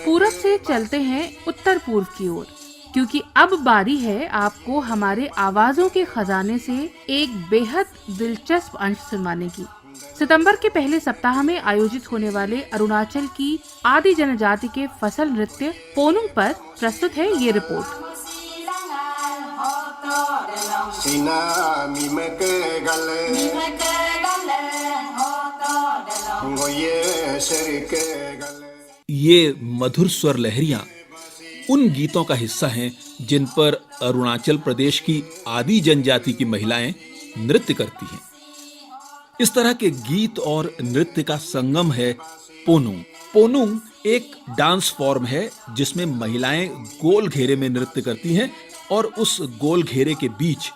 पूरब से चलते हैं उत्तर पूर्व की ओर, क्योंकि अब बारी है आपको हमारे आवाजों के खजाने से एक बेहद दिलचस्प अंश सुनवाने की। सितंबर के पहले सप्ताह में आयोजित होने वाले अरुणाचल की आदि जनजाति के फसल नृत्य पोनुंग पर प्रस्तुत है ये रिपोर्ट। ये मधुर स्वर लहरियां उन गीतों का हिस्सा हैं जिन पर अरुणाचल प्रदेश की आदि जनजाति की महिलाएं नृत्य करती हैं। इस तरह के गीत और नृत्य का संगम है पोनुंग। पोनुंग एक डांस फॉर्म है जिसमें महिलाएं गोल घेरे में नृत्य करती हैं और उस गोल घेरे के बीच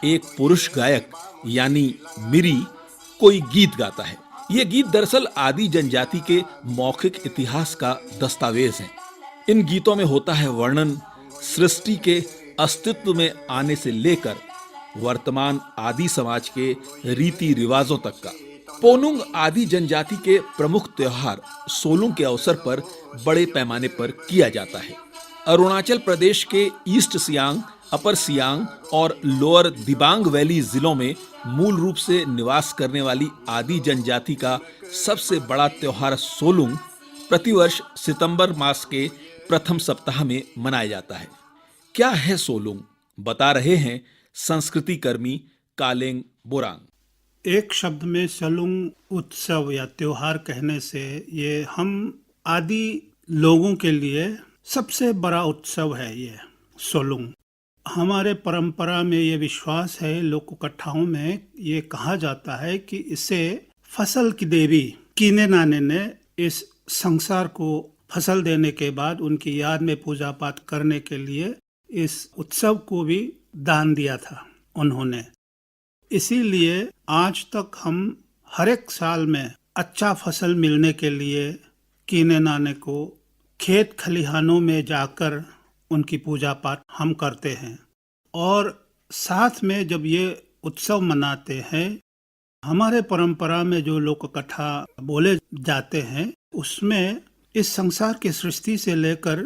एक पुरुष गायक यानी मिरी कोई गीत गाता है। ये गीत दरअसल आदि जनजाति के मौखिक इतिहास का दस्तावेज है। इन गीतों में होता है वर्णन सृष्टि के अस्तित्व में आने से लेकर वर्तमान आदि समाज के रीति रिवाजों तक का। पोनुंग आदि जनजाति के प्रमुख त्योहार सोलुंग के अवसर पर बड़े पैमाने पर किया जाता है। अरुणाचल प्रदेश के ईस्ट सियांग, अपर सियांग और लोअर दिबांग वैली जिलों में मूल रूप से निवास करने वाली आदि जनजाति का सबसे बड़ा त्योहार सोलुंग प्रतिवर्ष सितंबर मास के प्रथम सप्ताह में मनाया जाता है। क्या है सोलुंग, बता रहे हैं संस्कृति कर्मी कालेंग बोरांग। एक शब्द में सोलुंग उत्सव या त्योहार कहने से ये हम आदि लोगों के लिए सबसे बड़ा उत्सव है। ये सोलुंग हमारे परंपरा में ये विश्वास है, लोक कथाओं में ये कहा जाता है कि इसे फसल की देवी कीने नाने ने इस संसार को फसल देने के बाद उनकी याद में पूजा पाठ करने के लिए इस उत्सव को भी दान दिया था उन्होंने। इसीलिए आज तक हम हर एक साल में अच्छा फसल मिलने के लिए कीने नाने को खेत खलिहानों में जाकर उनकी पूजा पाठ हम करते हैं। और साथ में जब ये उत्सव मनाते हैं, हमारे परंपरा में जो लोक कथा बोले जाते हैं उसमें इस संसार की सृष्टि से लेकर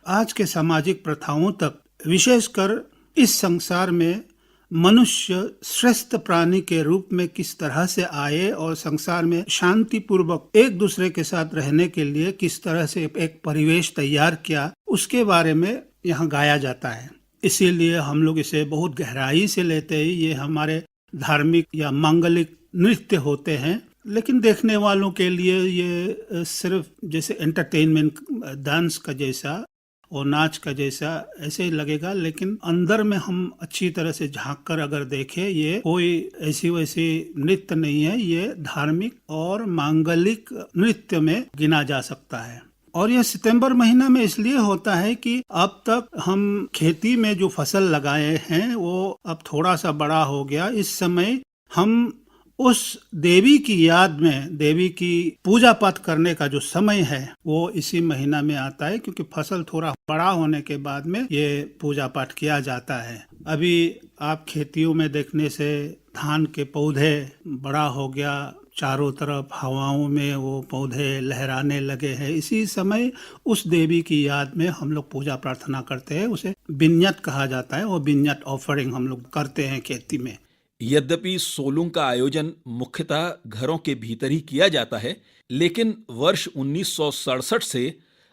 आज के सामाजिक प्रथाओं तक, विशेषकर इस संसार में मनुष्य श्रेष्ठ प्राणी के रूप में किस तरह से आए और संसार में शांति पूर्वक एक दूसरे के साथ रहने के लिए किस तरह से एक परिवेश तैयार किया, उसके बारे में यहाँ गाया जाता है। इसीलिए हम लोग इसे बहुत गहराई से लेते हैं। ये हमारे धार्मिक या मांगलिक नृत्य होते हैं, लेकिन देखने वालों के लिए ये सिर्फ जैसे एंटरटेनमेंट, डांस का जैसा और नाच का जैसा ऐसे ही लगेगा, लेकिन अंदर में हम अच्छी तरह से झांक कर अगर देखें, ये कोई ऐसी वैसी नृत्य नहीं है। ये धार्मिक और मांगलिक नृत्य में गिना जा सकता है। और यह सितंबर महीना में इसलिए होता है कि अब तक हम खेती में जो फसल लगाए हैं वो अब थोड़ा सा बड़ा हो गया। इस समय हम उस देवी की याद में, देवी की पूजा पाठ करने का जो समय है वो इसी महीना में आता है, क्योंकि फसल थोड़ा बड़ा होने के बाद में ये पूजा पाठ किया जाता है। अभी आप खेतियों में देखने से धान के पौधे बड़ा हो गया, चारों तरफ हवाओं में वो पौधे लहराने लगे हैं। इसी समय उस देवी की याद में हम लोग पूजा प्रार्थना करते हैं। उसे बिन्यत कहा जाता है, वो बिन्यत ऑफरिंग हम लोग करते हैं खेती में। यद्यपि सोलुंग का आयोजन मुख्यतः घरों के भीतर ही किया जाता है, लेकिन वर्ष 1967 से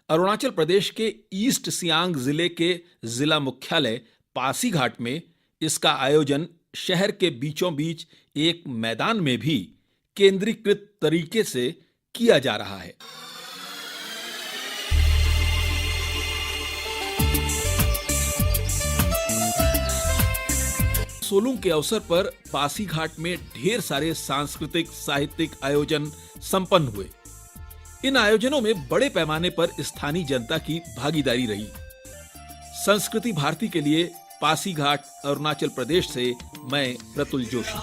अरुणाचल प्रदेश के ईस्ट सियांग जिले के जिला मुख्यालय पासीघाट में इसका आयोजन शहर के बीचों बीच एक मैदान में भी केंद्रीकृत तरीके से किया जा रहा है। सोलुंग के अवसर पर पासीघाट में ढेर सारे सांस्कृतिक साहित्यिक आयोजन संपन्न हुए। इन आयोजनों में बड़े पैमाने पर स्थानीय जनता की भागीदारी रही। संस्कृति भारती के लिए पासीघाट, अरुणाचल प्रदेश से मैं प्रतुल जोशी।